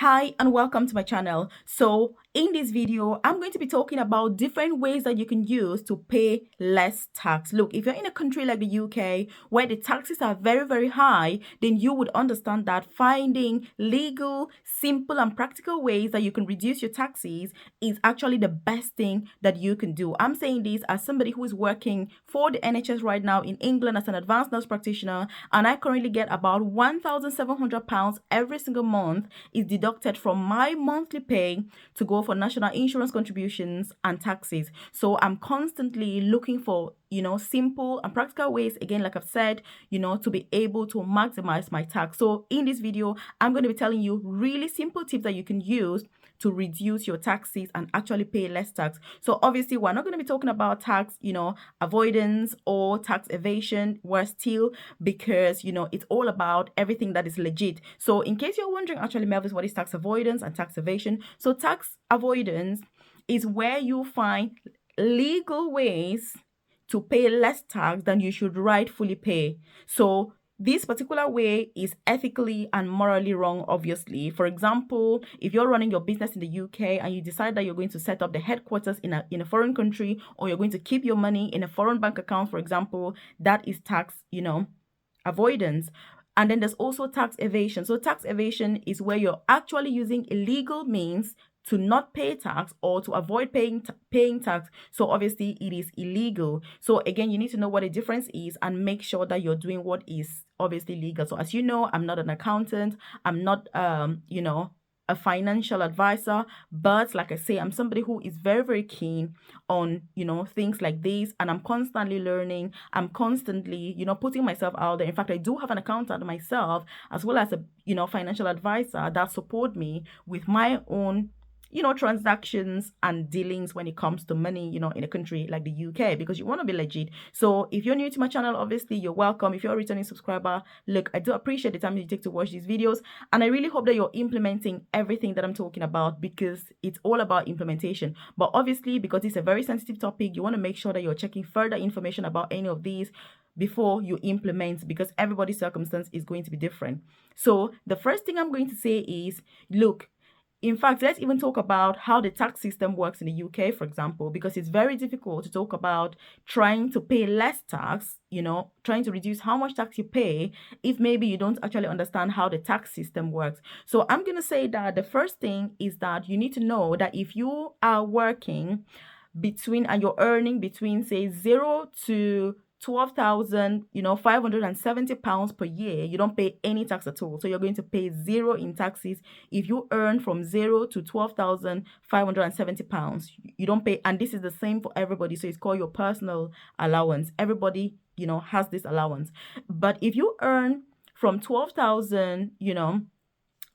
Hi and welcome to my channel. So in this video, I'm going to be talking about different ways that you can use to pay less tax. Look, if you're in a country like the UK where the taxes are very high, then you would understand that finding legal, simple and practical ways that you can reduce your taxes is actually the best thing that you can do. I'm saying this as somebody who is working for the NHS right now in England as an advanced nurse practitioner, and I currently get about £1,700 every single month is deducted from my monthly pay to go for national insurance contributions and taxes. So I'm constantly looking for, simple and practical ways, again, like I've said, to be able to maximize my tax. So in this video, I'm going to be telling you really simple tips that you can use to reduce your taxes and actually pay less tax. So obviously, we're not going to be talking about tax, avoidance or tax evasion. We're still because, it's all about everything that is legit. So in case you're wondering, actually, Melvis, what is tax avoidance and tax evasion? So tax avoidance is where you find legal ways to pay less tax than you should rightfully pay. So this particular way is ethically and morally wrong, obviously. For example, if you're running your business in the UK and you decide that you're going to set up the headquarters in a foreign country, or you're going to keep your money in a foreign bank account, for example, that is tax, avoidance. And then there's also tax evasion. So tax evasion is where you're actually using illegal means to not pay tax or to avoid paying tax. So obviously it is illegal. So again, you need to know what the difference is and make sure that you're doing what is obviously legal. So as you know, I'm not an accountant. I'm not a financial advisor, but like I say, I'm somebody who is very keen on things like this, and I'm constantly learning. I'm constantly putting myself out there. In fact, I do have an accountant myself, as well as a financial advisor that support me with my own transactions and dealings when it comes to money, in a country like the UK, because you want to be legit. So if you're new to my channel, obviously you're welcome. If you're a returning subscriber, look, I do appreciate the time you take to watch these videos, and I really hope that you're implementing everything that I'm talking about, because it's all about implementation. But obviously, because it's a very sensitive topic, you want to make sure that you're checking further information about any of these before you implement, because everybody's circumstance is going to be different. So the first thing I'm going to say is, look, in fact, let's even talk about how the tax system works in the UK, for example, because it's very difficult to talk about trying to pay less tax, trying to reduce how much tax you pay if maybe you don't actually understand how the tax system works. So I'm going to say that the first thing is that you need to know that if you are working between and you're earning between, say, 0 to 12,000, £570 per year, you don't pay any tax at all. So you're going to pay zero in taxes if you earn from 0 to £12,570. You don't pay, and this is the same for everybody. So it's called your personal allowance. Everybody, has this allowance. But if you earn from 12,000,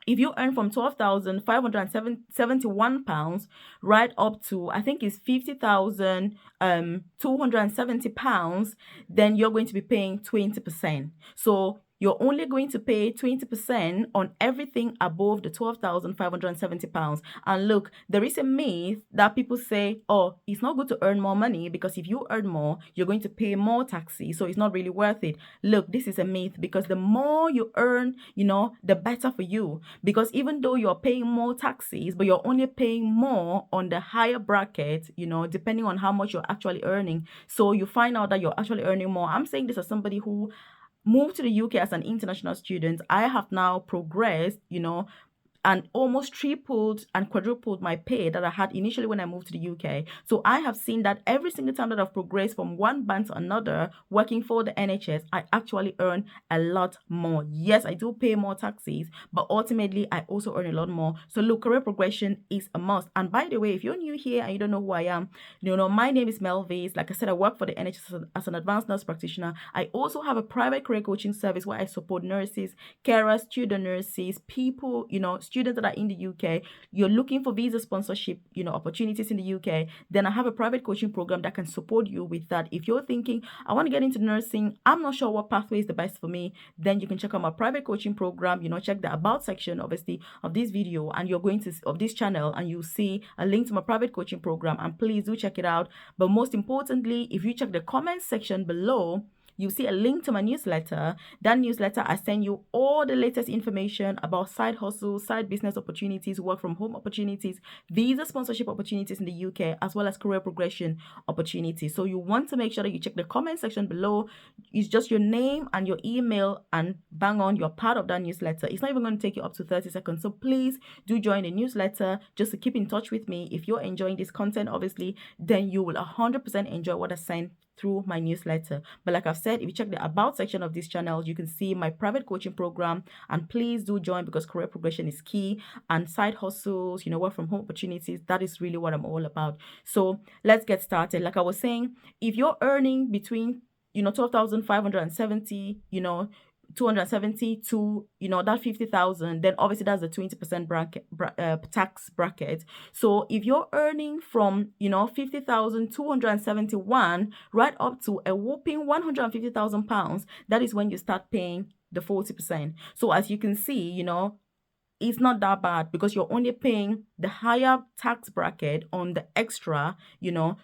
if you earn from £12,571 right up to, I think it's £50,270, then you're going to be paying 20%. So you're only going to pay 20% on everything above the £12,570. And look, there is a myth that people say, oh, it's not good to earn more money, because if you earn more, you're going to pay more taxes, so it's not really worth it. Look, this is a myth, because the more you earn, the better for you. Because even though you're paying more taxes, but you're only paying more on the higher bracket, depending on how much you're actually earning. So you find out that you're actually earning more. I'm saying this as somebody who moved to the UK as an international student. I have now progressed, and almost tripled and quadrupled my pay that I had initially when I moved to the UK. So I have seen that every single time that I've progressed from one band to another, working for the NHS, I actually earn a lot more. Yes, I do pay more taxes, but ultimately I also earn a lot more. So look, career progression is a must. And by the way, if you're new here and you don't know who I am, my name is Melvis. Like I said, I work for the NHS as an advanced nurse practitioner. I also have a private career coaching service where I support nurses, carers, student nurses, people, students that are in the UK. You're looking for visa sponsorship, opportunities in the UK, then I have a private coaching program that can support you with that. If you're thinking, I want to get into nursing, I'm not sure what pathway is the best for me, then you can check out my private coaching program. Check the about section, obviously, of this video, and you're going to, of this channel, and you'll see a link to my private coaching program, and please do check it out. But most importantly, if you check the comment section below, you see a link to my newsletter. That newsletter, I send you all the latest information about side hustles, side business opportunities, work from home opportunities, visa sponsorship opportunities in the UK, as well as career progression opportunities. So you want to make sure that you check the comment section below. It's just your name and your email, and bang on, you're part of that newsletter. It's not even going to take you up to 30 seconds. So please do join the newsletter just to keep in touch with me. If you're enjoying this content, obviously, then you will 100% enjoy what I send through my newsletter. But like I've said, if you check the about section of this channel, you can see my private coaching program, and please do join, because career progression is key, and side hustles, work from home opportunities, that is really what I'm all about. So let's get started. Like I was saying, if you're earning between 12,570, 270 to that 50,000, then obviously that's the 20% tax bracket. So if you're earning from 50,271 right up to a whopping 150,000 pounds, that is when you start paying the 40%. So as you can see, it's not that bad, because you're only paying the higher tax bracket on the extra,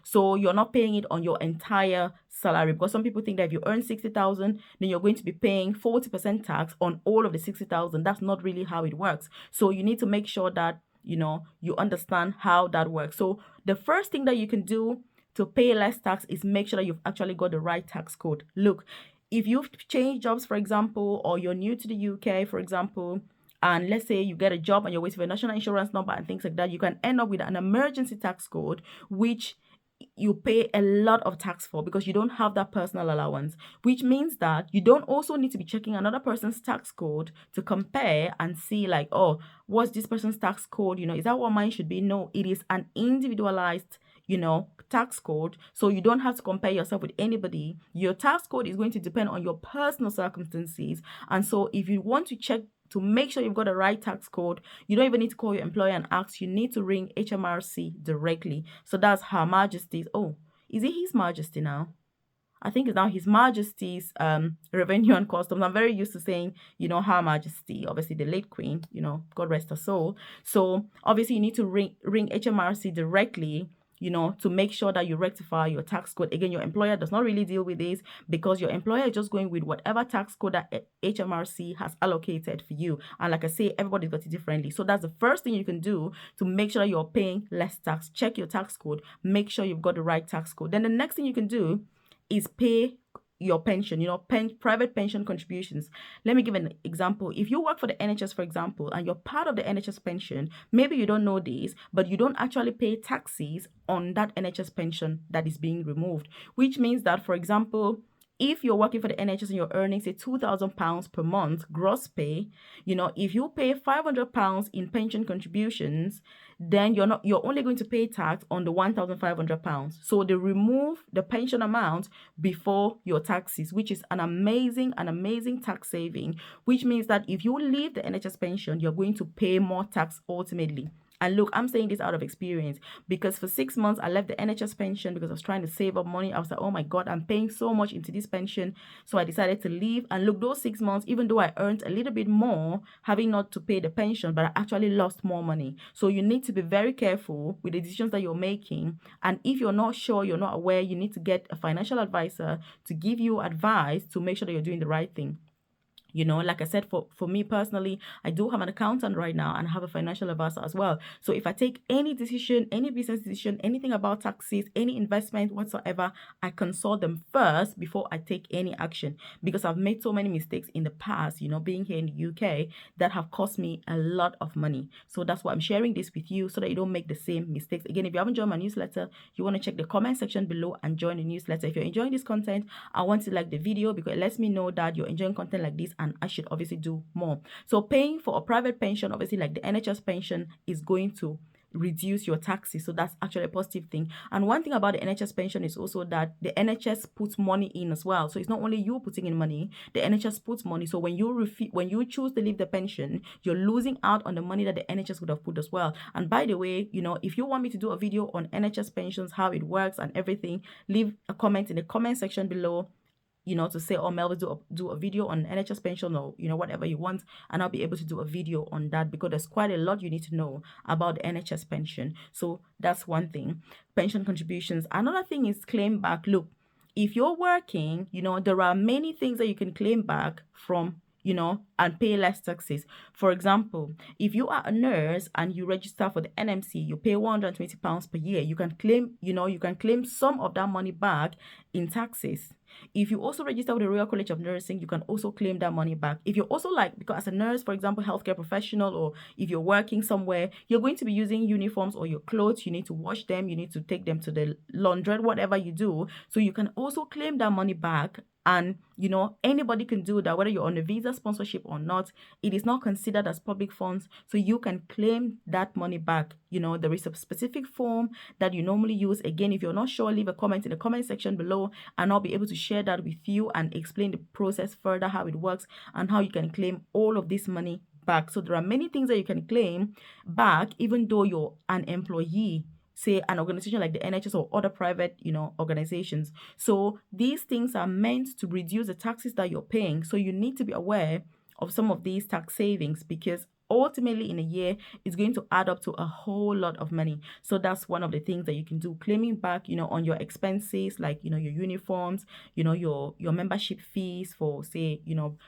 so you're not paying it on your entire salary. Because some people think that if you earn 60,000, then you're going to be paying 40% tax on all of the 60,000. That's not really how it works. So you need to make sure that, you understand how that works. So the first thing that you can do to pay less tax is make sure that you've actually got the right tax code. Look, if you've changed jobs, for example, or you're new to the UK, for example, and let's say you get a job and you're waiting for a national insurance number and things like that, you can end up with an emergency tax code, which you pay a lot of tax for, because you don't have that personal allowance, which means that you don't also need to be checking another person's tax code to compare and see like, oh, what's this person's tax code? Is that what mine should be? No, it is an individualized tax code. So you don't have to compare yourself with anybody. Your tax code is going to depend on your personal circumstances. And so if you want to check to make sure you've got the right tax code, you don't even need to call your employer and ask. You need to ring HMRC directly. So that's Her Majesty's. Oh, is it His Majesty now? I think it's now His Majesty's Revenue and Customs. I'm very used to saying, Her Majesty, obviously the late Queen, God rest her soul. So obviously you need to ring HMRC directly, to make sure that you rectify your tax code. Again, your employer does not really deal with this, because your employer is just going with whatever tax code that HMRC has allocated for you. And like I say, everybody's got it differently. So that's the first thing you can do to make sure that you're paying less tax. Check your tax code. Make sure you've got the right tax code. Then the next thing you can do is pay your pension, private pension contributions. Let me give an example. If you work for the NHS, for example, and you're part of the NHS pension, maybe you don't know this, but you don't actually pay taxes on that NHS pension that is being removed, which means that, for example, if you're working for the NHS and you're earning, say, £2,000 per month gross pay, if you pay £500 in pension contributions, then you're only going to pay tax on the £1,500. So they remove the pension amount before your taxes, which is an amazing tax saving, which means that if you leave the NHS pension, you're going to pay more tax ultimately. And look, I'm saying this out of experience, because for 6 months, I left the NHS pension because I was trying to save up money. I was like, oh my God, I'm paying so much into this pension. So I decided to leave. And look, those 6 months, even though I earned a little bit more, having not to pay the pension, but I actually lost more money. So you need to be very careful with the decisions that you're making. And if you're not sure, you're not aware, you need to get a financial advisor to give you advice to make sure that you're doing the right thing. Like I said, for me personally, I do have an accountant right now and have a financial advisor as well. So if I take any decision, any business decision, anything about taxes, any investment whatsoever, I consult them first before I take any action, because I've made so many mistakes in the past, being here in the UK, that have cost me a lot of money. So that's why I'm sharing this with you, so that you don't make the same mistakes. Again, if you haven't joined my newsletter, you want to check the comment section below and join the newsletter. If you're enjoying this content, I want to like the video, because it lets me know that you're enjoying content like this, and I should obviously do more. So paying for a private pension, obviously like the NHS pension, is going to reduce your taxes. So that's actually a positive thing. And one thing about the NHS pension is also that the NHS puts money in as well. So it's not only you putting in money, the NHS puts money. So when you choose to leave the pension, you're losing out on the money that the NHS would have put as well. And by the way, if you want me to do a video on NHS pensions, how it works and everything, leave a comment in the comment section below, to say, oh, Mel, do a video on NHS pension, or, whatever you want. And I'll be able to do a video on that, because there's quite a lot you need to know about the NHS pension. So that's one thing. Pension contributions. Another thing is claim back. Look, if you're working, there are many things that you can claim back from, and pay less taxes. For example, if you are a nurse and you register for the NMC, you pay £120 per year. You can claim, you can claim some of that money back in taxes. If you also register with the Royal College of Nursing, you can also claim that money back. If you're also because as a nurse, for example, healthcare professional, or if you're working somewhere, you're going to be using uniforms or your clothes. You need to wash them. You need to take them to the laundry, whatever you do. So you can also claim that money back. And, anybody can do that, whether you're on a visa sponsorship or not. It is not considered as public funds. So you can claim that money back. There is a specific form that you normally use. Again, if you're not sure, leave a comment in the comment section below, and I'll be able to share that with you and explain the process further, how it works, and how you can claim all of this money back. So there are many things that you can claim back, even though you're an employee, say an organization like the NHS or other private, organizations. So these things are meant to reduce the taxes that you're paying. So you need to be aware of some of these tax savings, because ultimately in a year it's going to add up to a whole lot of money. So that's one of the things that you can do, claiming back, on your expenses, like, your uniforms, your membership fees for, say,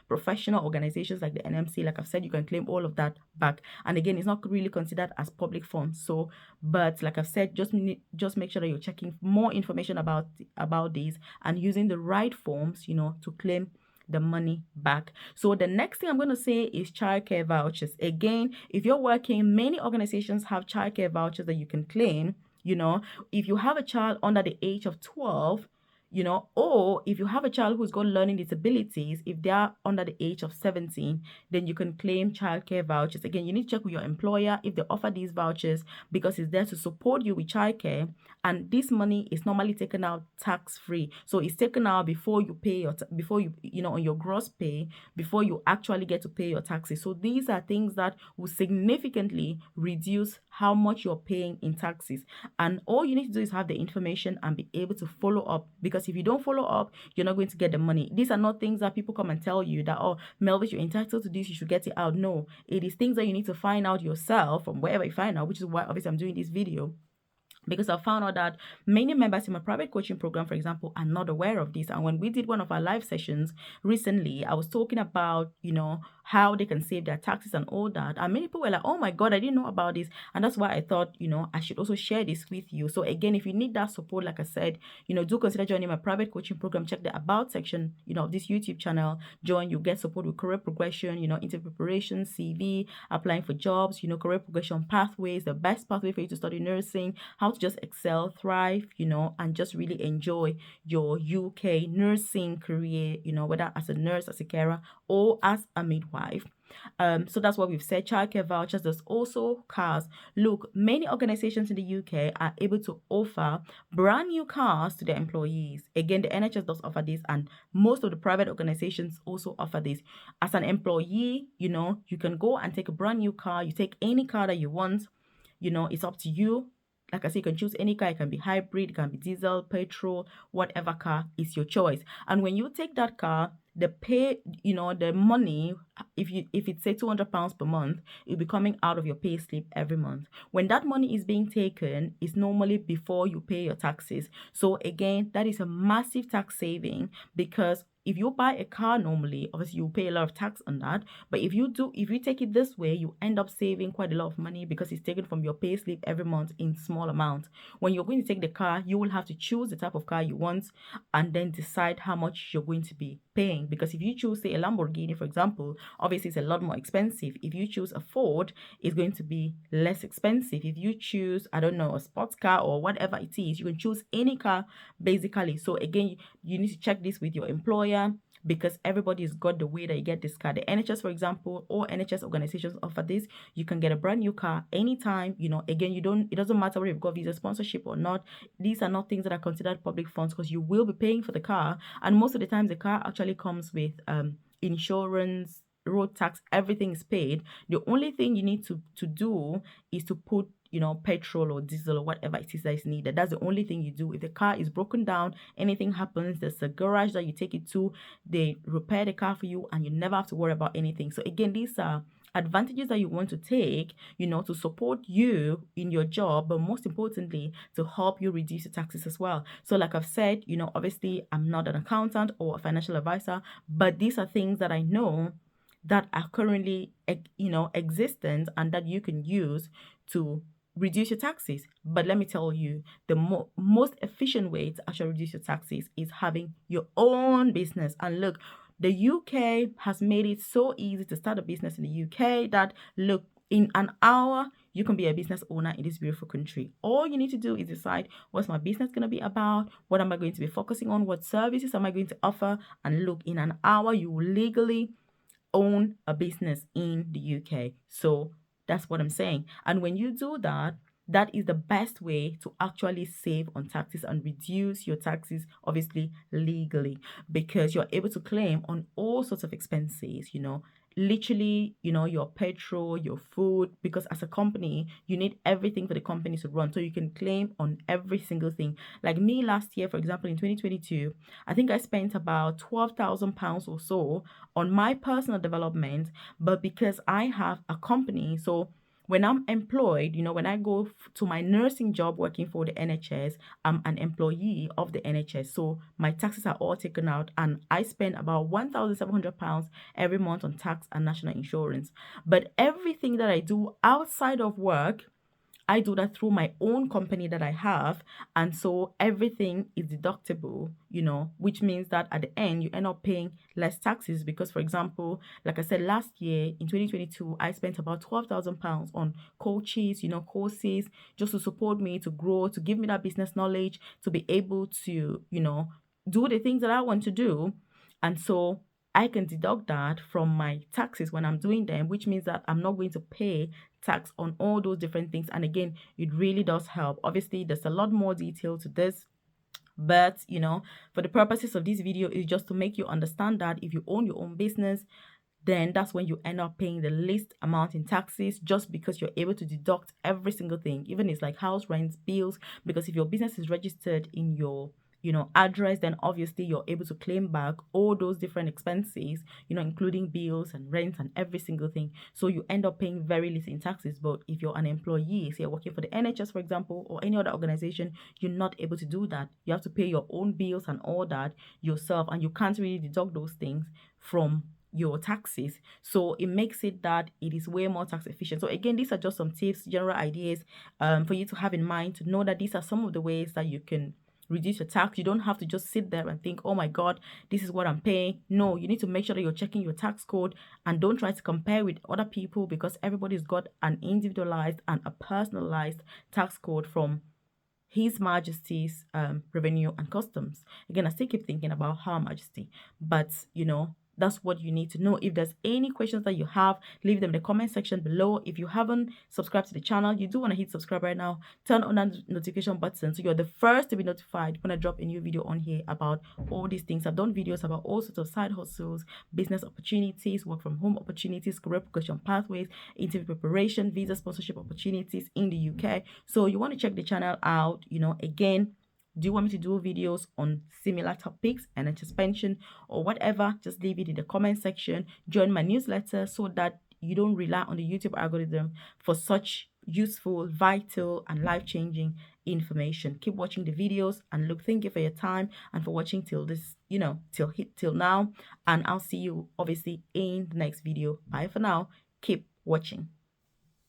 professional organizations like the NMC. Like I've said, you can claim all of that back. And again, it's not really considered as public funds. So, but like I've said, just make sure that you're checking more information about these and using the right forms, to claim the money back. So the next thing I'm going to say is childcare vouchers. Again, if you're working, many organizations have childcare vouchers that you can claim. If you have a child under the age of 12, or if you have a child who's got learning disabilities, if they are under the age of 17, then you can claim childcare vouchers. Again, you need to check with your employer if they offer these vouchers, because it's there to support you with childcare, and this money is normally taken out tax-free. So it's taken out before you pay on your gross pay, before you actually get to pay your taxes. So these are things that will significantly reduce how much you're paying in taxes. And all you need to do is have the information and be able to follow up, because if you don't follow up, you're not going to get the money. These are not things that people come and tell you that, oh, Melvis, you're entitled to this, you should get it out. No, it is things that you need to find out yourself from wherever you find out, which is why obviously I'm doing this video, because I found out that many members in my private coaching program, for example, are not aware of this. And when we did one of our live sessions recently, I was talking about, how they can save their taxes and all that. And many people were like, oh my God, I didn't know about this. And that's why I thought, I should also share this with you. So again, if you need that support, like I said, do consider joining my private coaching program. Check the about section, of this YouTube channel. Join, you get support with career progression, interview preparation, CV, applying for jobs, career progression pathways, the best pathway for you to study nursing, how to just excel, thrive, and just really enjoy your UK nursing career, whether as a nurse, as a carer, or as a midwife. So that's what we've said. Childcare vouchers. There's also cars. Look, many organizations in the UK are able to offer brand new cars to their employees. Again, the NHS does offer this, and most of the private organizations also offer this. As an employee, you can go and take a brand new car. You take any car that you want. It's up to you. Like I said, you can choose any car. It can be hybrid, it can be diesel, petrol, whatever car is your choice. And when you take that car, the pay, the money, if it's say £200 per month, it'll be coming out of your pay slip every month. When that money is being taken, it's normally before you pay your taxes. So again, that is a massive tax saving, because if you buy a car normally, obviously you pay a lot of tax on that. But if you take it this way, you end up saving quite a lot of money, because it's taken from your pay slip every month in small amounts. When you're going to take the car, you will have to choose the type of car you want and then decide how much you're going to be paying. Because if you choose, say, a Lamborghini, for example, obviously it's a lot more expensive. If you choose a Ford, it's going to be less expensive. If you choose, I don't know, a sports car or whatever it is, you can choose any car basically. So again, you need to check this with your employer, because everybody's got the way that you get this car. The NHS, for example, or NHS organizations offer this. You can get a brand new car anytime. Again, it doesn't matter whether you've got visa sponsorship or not. These are not things that are considered public funds, because you will be paying for the car, and most of the time the car actually comes with insurance, road tax, everything is paid. The only thing you need to do is to put petrol or diesel or whatever it is that is needed. That's the only thing you do. If the car is broken down, anything happens, there's a garage that you take it to, they repair the car for you, and you never have to worry about anything. So again, these are advantages that you want to take, to support you in your job, but most importantly, to help you reduce your taxes as well. So, like I've said, obviously, I'm not an accountant or a financial advisor, but these are things that I know that are currently, existent and that you can use to reduce your taxes. But let me tell you, the most efficient way to actually reduce your taxes is having your own business. And look, the UK has made it so easy to start a business in the UK that, look, in an hour, you can be a business owner in this beautiful country. All you need to do is decide, what's my business going to be about? What am I going to be focusing on? What services am I going to offer? And look, in an hour, you will legally own a business in the UK. So that's what I'm saying. And when you do that, that is the best way to actually save on taxes and reduce your taxes, obviously legally, because you're able to claim on all sorts of expenses, literally, your petrol, your food, because as a company, you need everything for the company to run. So you can claim on every single thing. Like me last year, for example, in 2022, I think I spent about £12,000 or so on my personal development, but because I have a company, so when I'm employed, when I go to my nursing job working for the NHS, I'm an employee of the NHS. So my taxes are all taken out, and I spend about £1,700 every month on tax and national insurance. But everything that I do outside of work, I do that through my own company that I have. And so everything is deductible, which means that at the end, you end up paying less taxes. Because, for example, like I said, last year in 2022, I spent about £12,000 on coaches, courses, just to support me to grow, to give me that business knowledge, to be able to, do the things that I want to do. And so I can deduct that from my taxes when I'm doing them, which means that I'm not going to pay tax on all those different things. And again, it really does help. Obviously, there's a lot more detail to this, but for the purposes of this video, is just to make you understand that if you own your own business, then that's when you end up paying the least amount in taxes, just because you're able to deduct every single thing, even it's like house rents, bills. Because if your business is registered in your address, then obviously you're able to claim back all those different expenses, including bills and rents and every single thing. So you end up paying very little in taxes. But if you're an employee, say you're working for the NHS, for example, or any other organization, you're not able to do that. You have to pay your own bills and all that yourself, and you can't really deduct those things from your taxes. So it makes it that it is way more tax efficient. So again, these are just some tips, general ideas for you to have in mind, to know that these are some of the ways that you can reduce your tax. You don't have to just sit there and think, oh my god, this is what I'm paying. No, you need to make sure that you're checking your tax code, and don't try to compare with other people, because everybody's got an individualized and a personalized tax code from His Majesty's Revenue and Customs. Again, I still keep thinking about Her Majesty, but that's what you need to know. If there's any questions that you have, leave them in the comment section below. If you haven't subscribed to the channel, you do want to hit subscribe right now. Turn on that notification button so you're the first to be notified when I drop a new video on here about all these things. I've done videos about all sorts of side hustles, business opportunities, work from home opportunities, career progression pathways, interview preparation, visa sponsorship opportunities in the UK. So you want to check the channel out. Again, do you want me to do videos on similar topics, NHS pension or whatever? Just leave it in the comment section. Join my newsletter so that you don't rely on the YouTube algorithm for such useful, vital, and life-changing information. Keep watching the videos, and look, thank you for your time and for watching till this, till now. And I'll see you obviously in the next video. Bye for now. Keep watching.